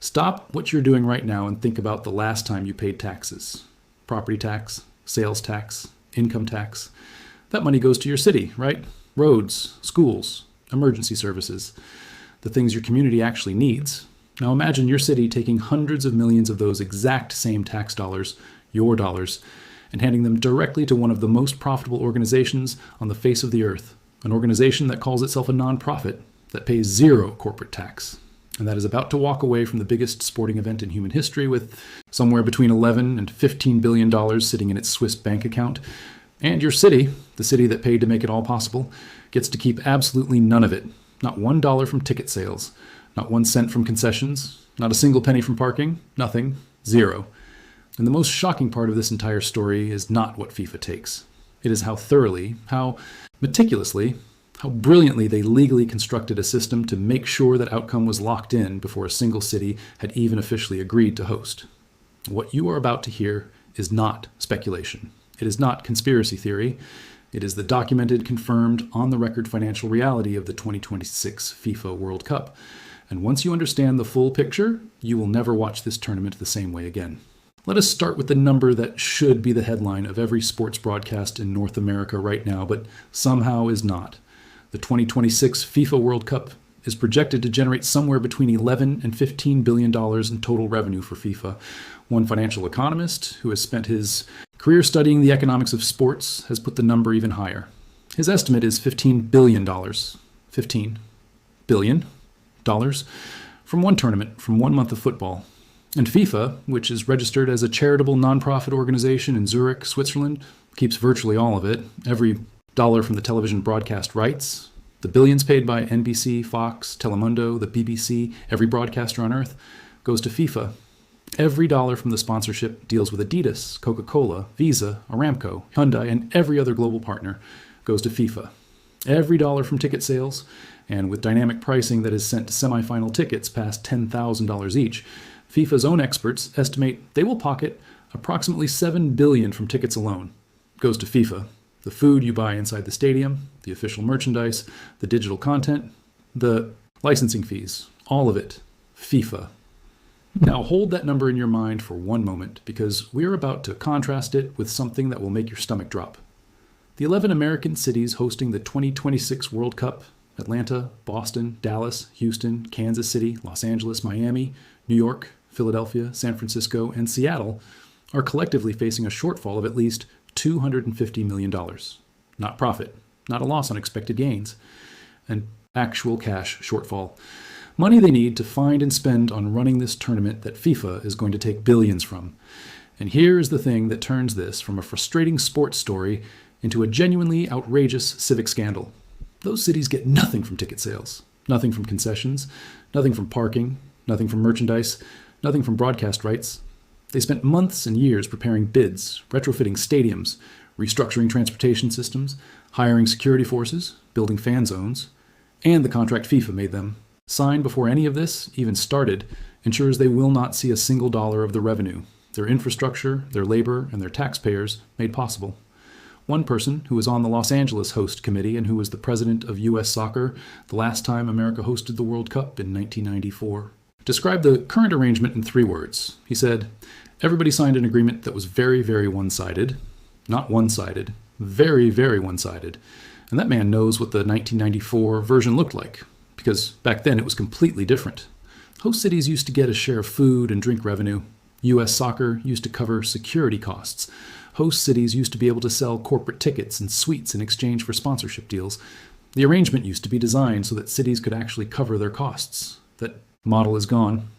Stop what you're doing right now and think about the last time you paid taxes. Property tax, sales tax, income tax. That money goes to your city, right? Roads, schools, emergency services, the things your community actually needs. Now imagine your city taking hundreds of millions of those exact same tax dollars, your dollars, and handing them directly to one of the most profitable organizations on the face of the earth, an organization that calls itself a nonprofit, that pays zero corporate tax, and that is about to walk away from the biggest sporting event in human history with somewhere between $11 and $15 billion sitting in its Swiss bank account. And your city, the city that paid to make it all possible, gets to keep absolutely none of it. Not $1 from ticket sales, not 1 cent from concessions, not a single penny from parking, nothing, zero. And the most shocking part of this entire story is not what FIFA takes. It is how thoroughly, how meticulously, how brilliantly they legally constructed a system to make sure that outcome was locked in before a single city had even officially agreed to host. What you are about to hear is not speculation. It is not conspiracy theory. It is the documented, confirmed, on-the-record financial reality of the 2026 FIFA World Cup. And once you understand the full picture, you will never watch this tournament the same way again. Let us start with the number that should be the headline of every sports broadcast in North America right now, but somehow is not. The 2026 FIFA World Cup is projected to generate somewhere between $11 and $15 billion in total revenue for FIFA. One financial economist who has spent his career studying the economics of sports has put the number even higher. His estimate is $15 billion. $15 billion from one tournament, from 1 month of football. And FIFA, which is registered as a charitable nonprofit organization in Zurich, Switzerland, keeps virtually all of it. Every dollar from the television broadcast rights, the billions paid by NBC, Fox, Telemundo, the BBC, every broadcaster on earth, goes to FIFA. Every dollar from the sponsorship deals with Adidas, Coca-Cola, Visa, Aramco, Hyundai, and every other global partner goes to FIFA. Every dollar from ticket sales, and with dynamic pricing that has sent semifinal tickets past $10,000 each, FIFA's own experts estimate they will pocket approximately $7 billion from tickets alone. Goes to FIFA. The food you buy inside the stadium, the official merchandise, the digital content, the licensing fees, all of it, FIFA. Now hold that number in your mind for one moment, because we're about to contrast it with something that will make your stomach drop. The 11 American cities hosting the 2026 World Cup, Atlanta, Boston, Dallas, Houston, Kansas City, Los Angeles, Miami, New York, Philadelphia, San Francisco, and Seattle, are collectively facing a shortfall of at least $250 million. Not profit, not a loss on expected gains, an actual cash shortfall. Money they need to find and spend on running this tournament that FIFA is going to take billions from. And here is the thing that turns this from a frustrating sports story into a genuinely outrageous civic scandal. Those cities get nothing from ticket sales, nothing from concessions, nothing from parking, nothing from merchandise, nothing from broadcast rights. They spent months and years preparing bids, retrofitting stadiums, restructuring transportation systems, hiring security forces, building fan zones, and the contract FIFA made them sign before any of this even started ensures they will not see a single dollar of the revenue, their infrastructure, their labor, and their taxpayers made possible. One person who was on the Los Angeles host committee and who was the president of U.S. Soccer the last time America hosted the World Cup in 1994, described the current arrangement in 3 words. He said, "Everybody signed an agreement that was very, very one-sided. Not one-sided. Very, very one-sided. And that man knows what the 1994 version looked like, because back then it was completely different. Host cities used to get a share of food and drink revenue. U.S. Soccer used to cover security costs. Host cities used to be able to sell corporate tickets and suites in exchange for sponsorship deals. The arrangement used to be designed so that cities could actually cover their costs. That model is gone.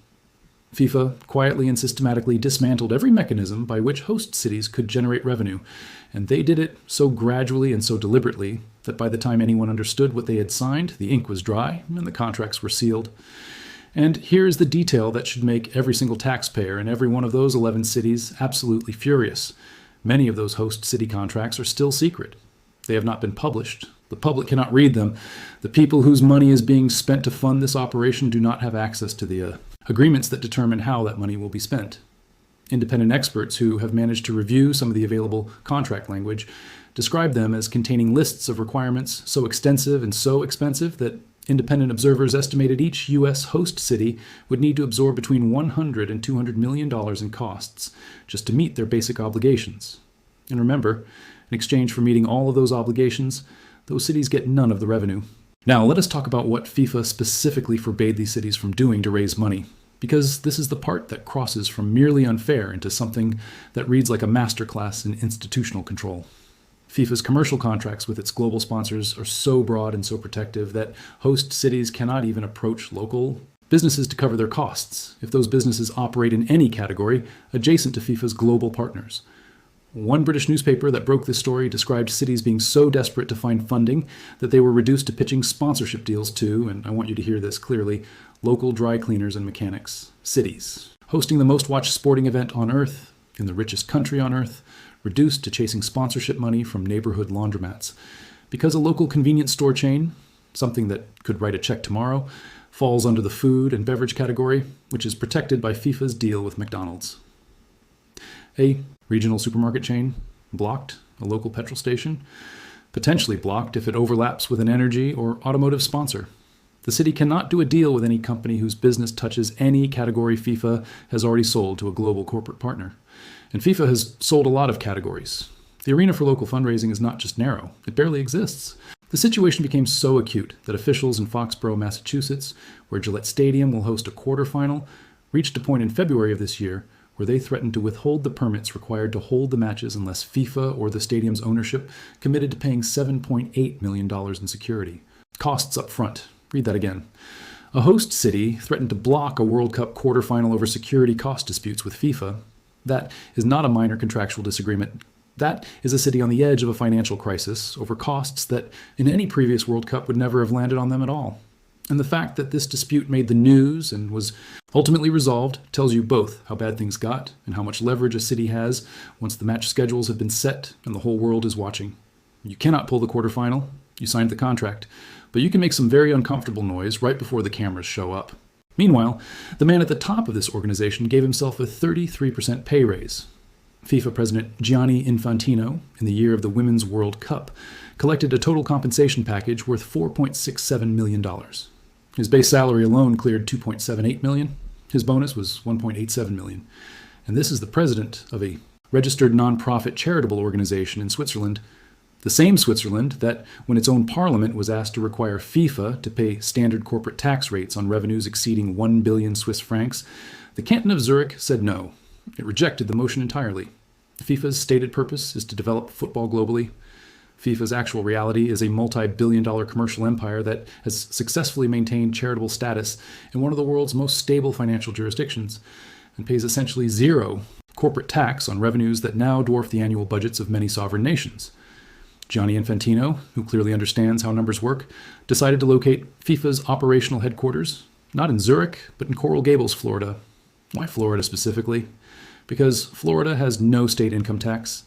FIFA quietly and systematically dismantled every mechanism by which host cities could generate revenue, and they did it so gradually and so deliberately that by the time anyone understood what they had signed, the ink was dry and the contracts were sealed. And here's the detail that should make every single taxpayer in every one of those 11 cities absolutely furious. Many of those host city contracts are still secret. They have not been published. The public cannot read them. The people whose money is being spent to fund this operation do not have access to the agreements that determine how that money will be spent. Independent experts who have managed to review some of the available contract language describe them as containing lists of requirements so extensive and so expensive that Independent observers estimated each U.S. host city would need to absorb between $100 and $200 million in costs just to meet their basic obligations. And remember, in exchange for meeting all of those obligations, those cities get none of the revenue. Now, let us talk about what FIFA specifically forbade these cities from doing to raise money, because this is the part that crosses from merely unfair into something that reads like a masterclass in institutional control. FIFA's commercial contracts with its global sponsors are so broad and so protective that host cities cannot even approach local businesses to cover their costs if those businesses operate in any category adjacent to FIFA's global partners. One British newspaper that broke this story described cities being so desperate to find funding that they were reduced to pitching sponsorship deals to, and I want you to hear this clearly, local dry cleaners and mechanics cities. Hosting the most watched sporting event on Earth, in the richest country on Earth, reduced to chasing sponsorship money from neighborhood laundromats. Because a local convenience store chain, something that could write a check tomorrow, falls under the food and beverage category, which is protected by FIFA's deal with McDonald's. A regional supermarket chain, blocked. A local petrol station, potentially blocked if it overlaps with an energy or automotive sponsor. The city cannot do a deal with any company whose business touches any category FIFA has already sold to a global corporate partner. And FIFA has sold a lot of categories. The arena for local fundraising is not just narrow, it barely exists. The situation became so acute that officials in Foxborough, Massachusetts, where Gillette Stadium will host a quarterfinal, reached a point in February of this year where they threatened to withhold the permits required to hold the matches unless FIFA or the stadium's ownership committed to paying $7.8 million in security. Costs up front. Read that again. A host city threatened to block a World Cup quarterfinal over security cost disputes with FIFA. That is not a minor contractual disagreement. That is a city on the edge of a financial crisis over costs that in any previous World Cup would never have landed on them at all. And the fact that this dispute made the news and was ultimately resolved tells you both how bad things got and how much leverage a city has once the match schedules have been set and the whole world is watching. You cannot pull the quarterfinal. You signed the contract. But you can make some very uncomfortable noise right before the cameras show up. Meanwhile, the man at the top of this organization gave himself a 33% pay raise. FIFA President Gianni Infantino, in the year of the Women's World Cup, collected a total compensation package worth $4.67 million. His base salary alone cleared $2.78 million. His bonus was $1.87 million. And this is the president of a registered nonprofit charitable organization in Switzerland. The same Switzerland that, when its own parliament was asked to require FIFA to pay standard corporate tax rates on revenues exceeding 1 billion Swiss francs, the canton of Zurich said no. It rejected the motion entirely. FIFA's stated purpose is to develop football globally. FIFA's actual reality is a multi-billion-dollar commercial empire that has successfully maintained charitable status in one of the world's most stable financial jurisdictions and pays essentially zero corporate tax on revenues that now dwarf the annual budgets of many sovereign nations. Gianni Infantino, who clearly understands how numbers work, decided to locate FIFA's operational headquarters, not in Zurich, but in Coral Gables, Florida. Why Florida specifically? Because Florida has no state income tax.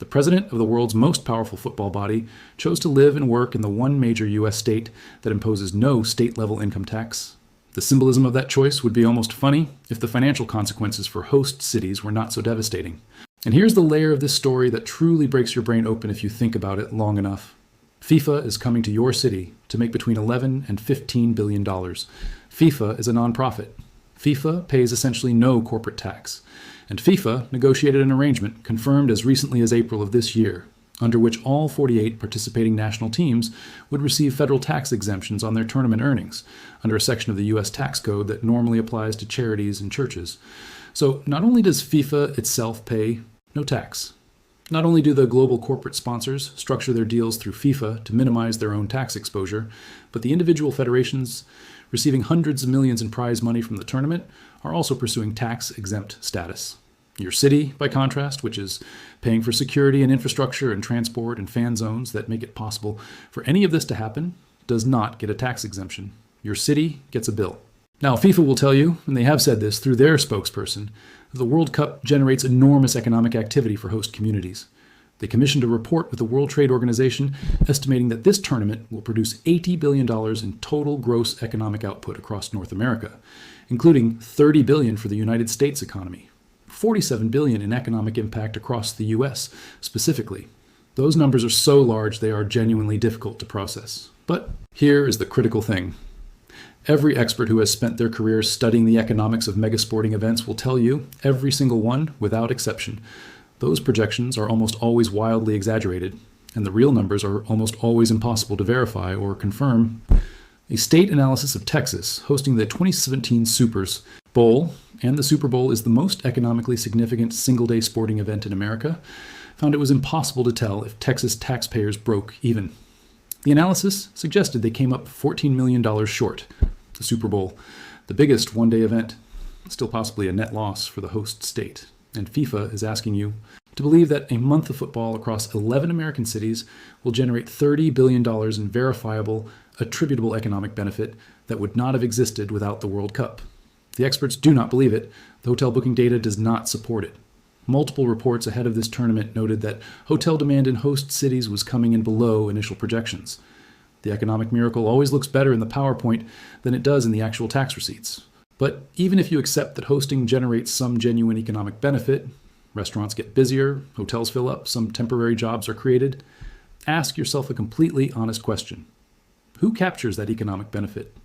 The president of the world's most powerful football body chose to live and work in the one major U.S. state that imposes no state-level income tax. The symbolism of that choice would be almost funny if the financial consequences for host cities were not so devastating. And here's the layer of this story that truly breaks your brain open if you think about it long enough. FIFA is coming to your city to make between $11 and $15 billion. FIFA is a nonprofit. FIFA pays essentially no corporate tax. And FIFA negotiated an arrangement confirmed as recently as April of this year, under which all 48 participating national teams would receive federal tax exemptions on their tournament earnings, under a section of the U.S. tax code that normally applies to charities and churches. So not only does FIFA itself pay no tax, not only do the global corporate sponsors structure their deals through FIFA to minimize their own tax exposure, but the individual federations receiving hundreds of millions in prize money from the tournament are also pursuing tax-exempt status. Your city, by contrast, which is paying for security and infrastructure and transport and fan zones that make it possible for any of this to happen, does not get a tax exemption. Your city gets a bill. Now, FIFA will tell you, and they have said this through their spokesperson, that the World Cup generates enormous economic activity for host communities. They commissioned a report with the World Trade Organization estimating that this tournament will produce $80 billion in total gross economic output across North America, including $30 billion for the United States economy, $47 billion in economic impact across the U.S. specifically. Those numbers are so large they are genuinely difficult to process. But here is the critical thing. Every expert who has spent their career studying the economics of mega sporting events will tell you, every single one, without exception, those projections are almost always wildly exaggerated, and the real numbers are almost always impossible to verify or confirm. A state analysis of Texas, hosting the 2017 Supers Bowl, and the Super Bowl is the most economically significant single-day sporting event in America, found it was impossible to tell if Texas taxpayers broke even. The analysis suggested they came up $14 million short. The Super Bowl, the biggest one-day event, still possibly a net loss for the host state. And FIFA is asking you to believe that a month of football across 11 American cities will generate $30 billion in verifiable, attributable economic benefit that would not have existed without the World Cup. The experts do not believe it. The hotel booking data does not support it. Multiple reports ahead of this tournament noted that hotel demand in host cities was coming in below initial projections. The economic miracle always looks better in the PowerPoint than it does in the actual tax receipts. But even if you accept that hosting generates some genuine economic benefit, restaurants get busier, hotels fill up, some temporary jobs are created, ask yourself a completely honest question. Who captures that economic benefit?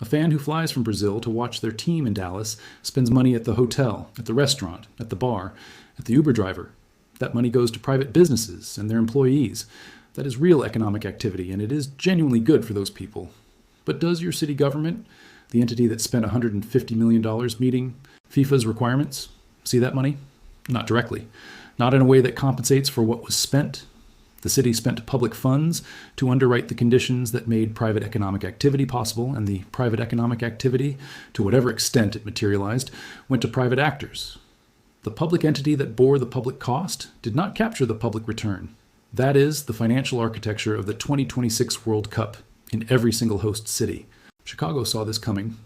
A fan who flies from Brazil to watch their team in Dallas spends money at the hotel, at the restaurant, at the bar, at the Uber driver. That money goes to private businesses and their employees. That is real economic activity, and it is genuinely good for those people. But does your city government, the entity that spent $150 million meeting FIFA's requirements, see that money? Not directly. Not in a way that compensates for what was spent. The city spent public funds to underwrite the conditions that made private economic activity possible, and the private economic activity, to whatever extent it materialized, went to private actors. The public entity that bore the public cost did not capture the public return. That is the financial architecture of the 2026 World Cup in every single host city. Chicago saw this coming.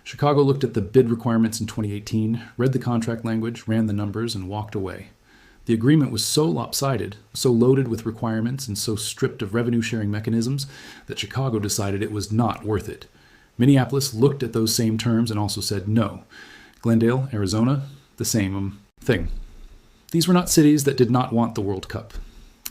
Chicago looked at the bid requirements in 2018, read the contract language, ran the numbers, and walked away. The agreement was so lopsided, so loaded with requirements, and so stripped of revenue-sharing mechanisms that Chicago decided it was not worth it. Minneapolis looked at those same terms and also said no. Glendale, Arizona, the same thing. These were not cities that did not want the World Cup.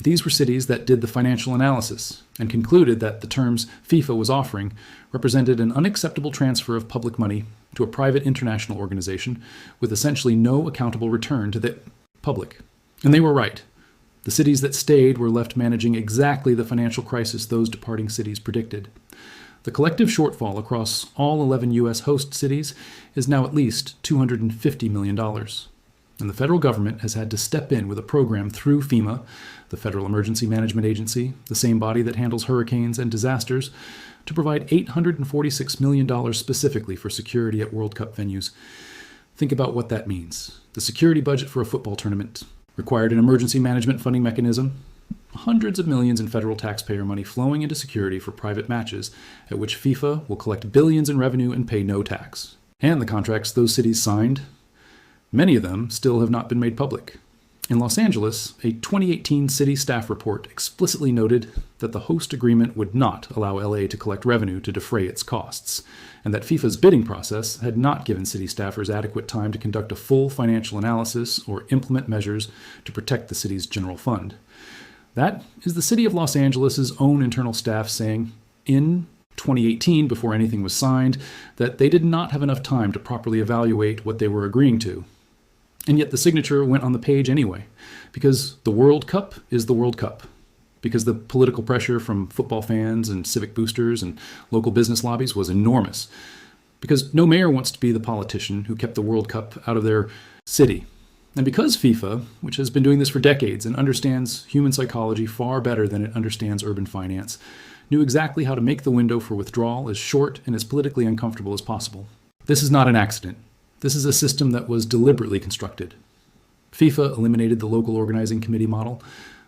These were cities that did the financial analysis and concluded that the terms FIFA was offering represented an unacceptable transfer of public money to a private international organization with essentially no accountable return to the public. And they were right. The cities that stayed were left managing exactly the financial crisis those departing cities predicted. The collective shortfall across all 11 U.S. host cities is now at least $250 million. And the federal government has had to step in with a program through FEMA, the Federal Emergency Management Agency, the same body that handles hurricanes and disasters, to provide $846 million specifically for security at World Cup venues. Think about what that means. The security budget for a football tournament required an emergency management funding mechanism, hundreds of millions in federal taxpayer money flowing into security for private matches, at which FIFA will collect billions in revenue and pay no tax. And the contracts those cities signed, many of them still have not been made public. In Los Angeles, a 2018 city staff report explicitly noted that the host agreement would not allow LA to collect revenue to defray its costs, and that FIFA's bidding process had not given city staffers adequate time to conduct a full financial analysis or implement measures to protect the city's general fund. That is the city of Los Angeles' own internal staff saying, in 2018, before anything was signed, that they did not have enough time to properly evaluate what they were agreeing to. And yet the signature went on the page anyway, because the World Cup is the World Cup, because the political pressure from football fans and civic boosters and local business lobbies was enormous, because no mayor wants to be the politician who kept the World Cup out of their city, and because FIFA, which has been doing this for decades and understands human psychology far better than it understands urban finance, knew exactly how to make the window for withdrawal as short and as politically uncomfortable as possible. This is not an accident. This is a system that was deliberately constructed. FIFA eliminated the local organizing committee model,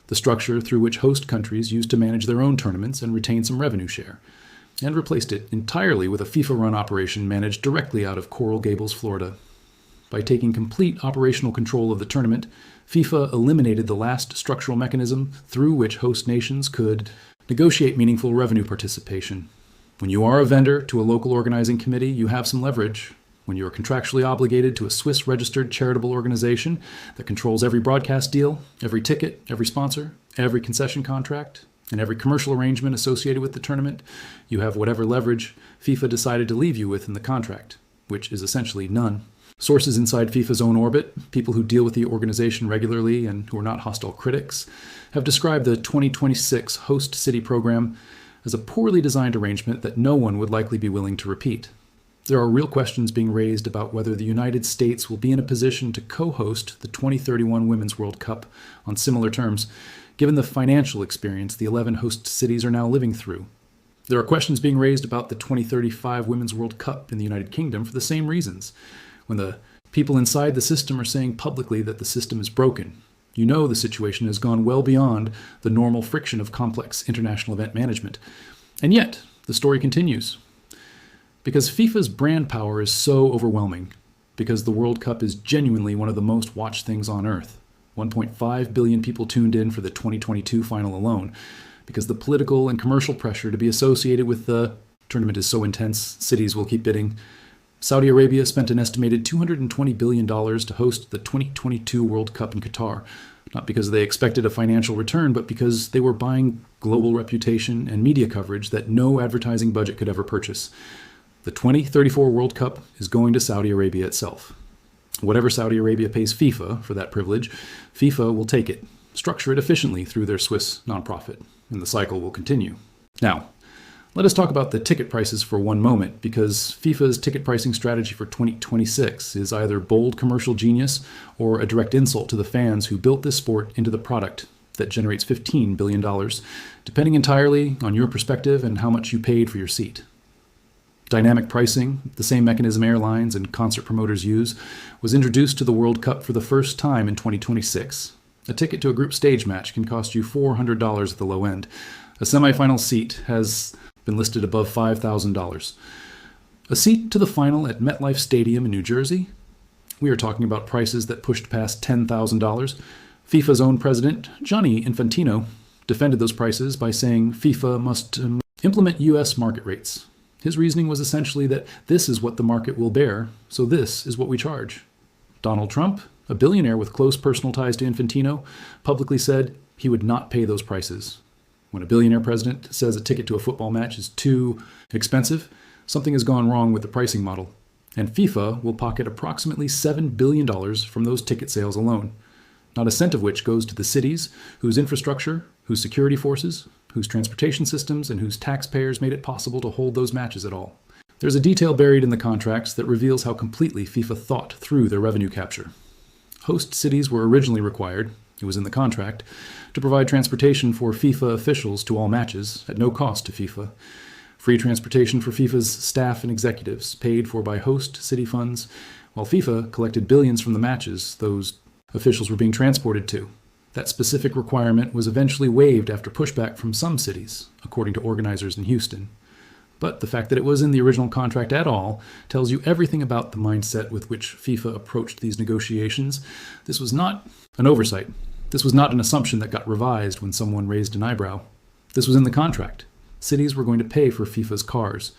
the structure through which host countries used to manage their own tournaments and retain some revenue share, and replaced it entirely with a FIFA-run operation managed directly out of Coral Gables, Florida. By taking complete operational control of the tournament, FIFA eliminated the last structural mechanism through which host nations could negotiate meaningful revenue participation. When you are a vendor to a local organizing committee, you have some leverage. When you are contractually obligated to a Swiss-registered charitable organization that controls every broadcast deal, every ticket, every sponsor, every concession contract, In every commercial arrangement associated with the tournament, you have whatever leverage FIFA decided to leave you with in the contract, which is essentially none. Sources inside FIFA's own orbit, people who deal with the organization regularly and who are not hostile critics, have described the 2026 host city program as a poorly designed arrangement that no one would likely be willing to repeat. There are real questions being raised about whether the United States will be in a position to co-host the 2031 Women's World Cup on similar terms, given the financial experience the 11 host cities are now living through. There are questions being raised about the 2035 Women's World Cup in the United Kingdom for the same reasons. When the people inside the system are saying publicly that the system is broken, you know the situation has gone well beyond the normal friction of complex international event management. And yet, the story continues. Because FIFA's brand power is so overwhelming, because the World Cup is genuinely one of the most watched things on earth. 1.5 billion people tuned in for the 2022 final alone, because the political and commercial pressure to be associated with the tournament is so intense, cities will keep bidding. Saudi Arabia spent an estimated $220 billion to host the 2022 World Cup in Qatar, not because they expected a financial return, but because they were buying global reputation and media coverage that no advertising budget could ever purchase. The 2034 World Cup is going to Saudi Arabia itself. Whatever Saudi Arabia pays FIFA for that privilege, FIFA will take it, structure it efficiently through their Swiss nonprofit, and the cycle will continue. Now, let us talk about the ticket prices for one moment, because FIFA's ticket pricing strategy for 2026 is either bold commercial genius or a direct insult to the fans who built this sport into the product that generates $15 billion, depending entirely on your perspective and how much you paid for your seat. Dynamic pricing, the same mechanism airlines and concert promoters use, was introduced to the World Cup for the first time in 2026. A ticket to a group stage match can cost you $400 at the low end. A semifinal seat has been listed above $5,000. A seat to the final at MetLife Stadium in New Jersey? We are talking about prices that pushed past $10,000. FIFA's own president, Gianni Infantino, defended those prices by saying FIFA must implement U.S. market rates. His reasoning was essentially that this is what the market will bear, so this is what we charge. Donald Trump, a billionaire with close personal ties to Infantino, publicly said he would not pay those prices. When a billionaire president says a ticket to a football match is too expensive, something has gone wrong with the pricing model, and FIFA will pocket approximately $7 billion from those ticket sales alone, not a cent of which goes to the cities whose infrastructure, whose security forces, whose transportation systems, and whose taxpayers made it possible to hold those matches at all. There's a detail buried in the contracts that reveals how completely FIFA thought through their revenue capture. Host cities were originally required, it was in the contract, to provide transportation for FIFA officials to all matches at no cost to FIFA. Free transportation for FIFA's staff and executives, paid for by host city funds, while FIFA collected billions from the matches those officials were being transported to. That specific requirement was eventually waived after pushback from some cities, according to organizers in Houston. But the fact that it was in the original contract at all tells you everything about the mindset with which FIFA approached these negotiations. This was not an oversight. This was not an assumption that got revised when someone raised an eyebrow. This was in the contract. Cities were going to pay for FIFA's cars.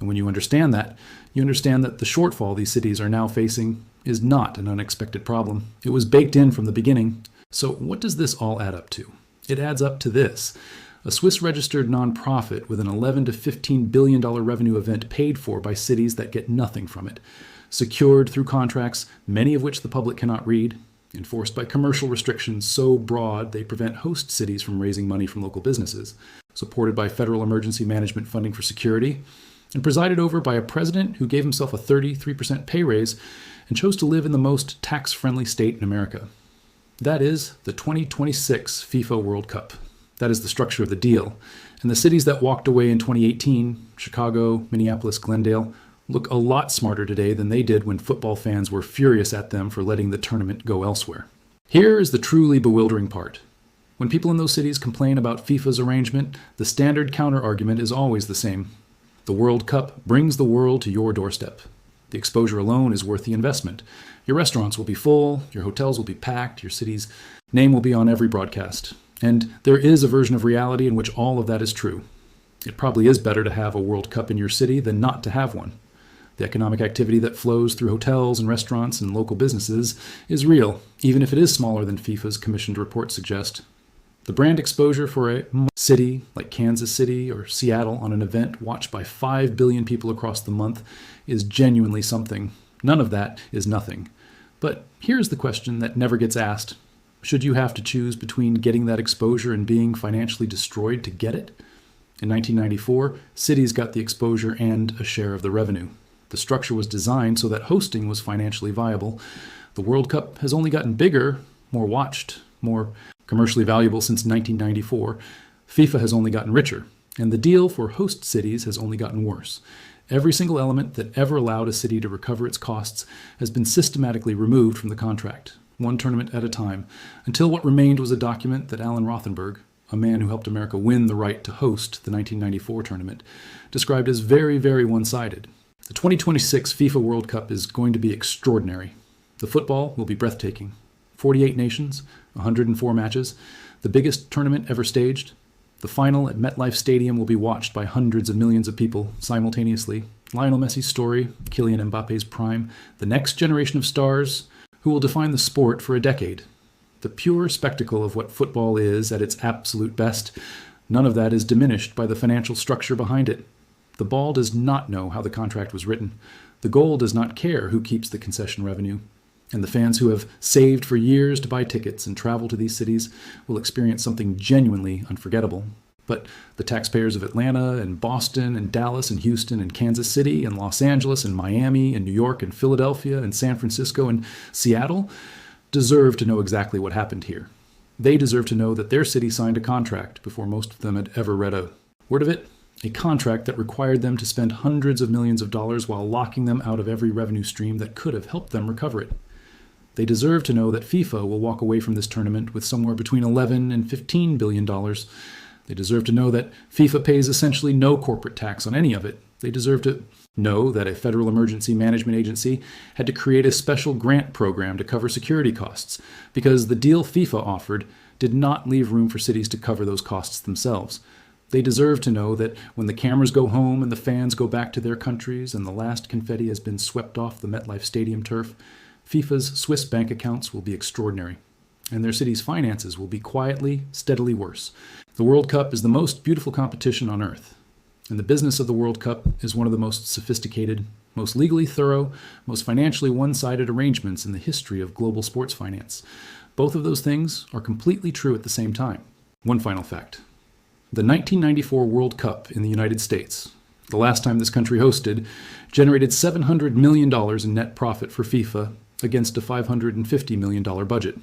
And when you understand that the shortfall these cities are now facing is not an unexpected problem. It was baked in from the beginning. So what does this all add up to? It adds up to this. A Swiss-registered nonprofit with an $11 to $15 billion revenue event paid for by cities that get nothing from it, secured through contracts, many of which the public cannot read, enforced by commercial restrictions so broad they prevent host cities from raising money from local businesses, supported by federal emergency management funding for security, and presided over by a president who gave himself a 33% pay raise and chose to live in the most tax-friendly state in America. That is the 2026 FIFA World Cup. That is the structure of the deal. And the cities that walked away in 2018, Chicago, Minneapolis, Glendale, look a lot smarter today than they did when football fans were furious at them for letting the tournament go elsewhere. Here is the truly bewildering part. When people in those cities complain about FIFA's arrangement, the standard counter-argument is always the same. The World Cup brings the world to your doorstep. The exposure alone is worth the investment. Your restaurants will be full, your hotels will be packed, your city's name will be on every broadcast. And there is a version of reality in which all of that is true. It probably is better to have a World Cup in your city than not to have one. The economic activity that flows through hotels and restaurants and local businesses is real, even if it is smaller than FIFA's commissioned reports suggest. The brand exposure for a city like Kansas City or Seattle on an event watched by 5 billion people across the month is genuinely something. None of that is nothing. But here's the question that never gets asked. Should you have to choose between getting that exposure and being financially destroyed to get it? In 1994, cities got the exposure and a share of the revenue. The structure was designed so that hosting was financially viable. The World Cup has only gotten bigger, more watched, more commercially valuable since 1994. FIFA has only gotten richer, and the deal for host cities has only gotten worse. Every single element that ever allowed a city to recover its costs has been systematically removed from the contract, one tournament at a time, until what remained was a document that Alan Rothenberg, a man who helped America win the right to host the 1994 tournament, described as very, very one-sided. The 2026 FIFA World Cup is going to be extraordinary. The football will be breathtaking. 48 nations, 104 matches, the biggest tournament ever staged. The final at MetLife Stadium will be watched by hundreds of millions of people simultaneously. Lionel Messi's story, Kylian Mbappe's prime, the next generation of stars who will define the sport for a decade. The pure spectacle of what football is at its absolute best, none of that is diminished by the financial structure behind it. The ball does not know how the contract was written. The goal does not care who keeps the concession revenue. And the fans who have saved for years to buy tickets and travel to these cities will experience something genuinely unforgettable. But the taxpayers of Atlanta and Boston and Dallas and Houston and Kansas City and Los Angeles and Miami and New York and Philadelphia and San Francisco and Seattle deserve to know exactly what happened here. They deserve to know that their city signed a contract before most of them had ever read a word of it. A contract that required them to spend hundreds of millions of dollars while locking them out of every revenue stream that could have helped them recover it. They deserve to know that FIFA will walk away from this tournament with somewhere between $11 and $15 billion. They deserve to know that FIFA pays essentially no corporate tax on any of it. They deserve to know that a federal emergency management agency had to create a special grant program to cover security costs because the deal FIFA offered did not leave room for cities to cover those costs themselves. They deserve to know that when the cameras go home and the fans go back to their countries and the last confetti has been swept off the MetLife Stadium turf, FIFA's Swiss bank accounts will be extraordinary, and their city's finances will be quietly, steadily worse. The World Cup is the most beautiful competition on earth, and the business of the World Cup is one of the most sophisticated, most legally thorough, most financially one-sided arrangements in the history of global sports finance. Both of those things are completely true at the same time. One final fact. The 1994 World Cup in the United States, the last time this country hosted, generated $700 million in net profit for FIFA against a $550 million budget.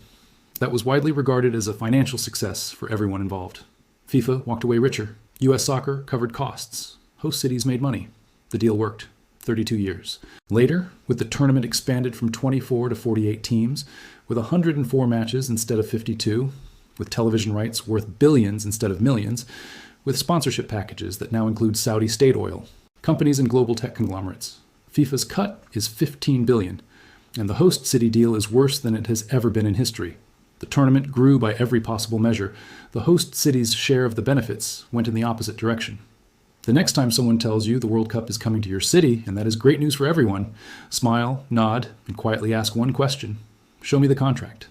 That was widely regarded as a financial success for everyone involved. FIFA walked away richer. U.S. Soccer covered costs. Host cities made money. The deal worked. 32 years. Later, with the tournament expanded from 24 to 48 teams, with 104 matches instead of 52, with television rights worth billions instead of millions, with sponsorship packages that now include Saudi state oil, companies and global tech conglomerates. FIFA's cut is $15 billion, and the host city deal is worse than it has ever been in history. The tournament grew by every possible measure. The host city's share of the benefits went in the opposite direction. The next time someone tells you the World Cup is coming to your city, and that is great news for everyone, smile, nod, and quietly ask one question. Show me the contract.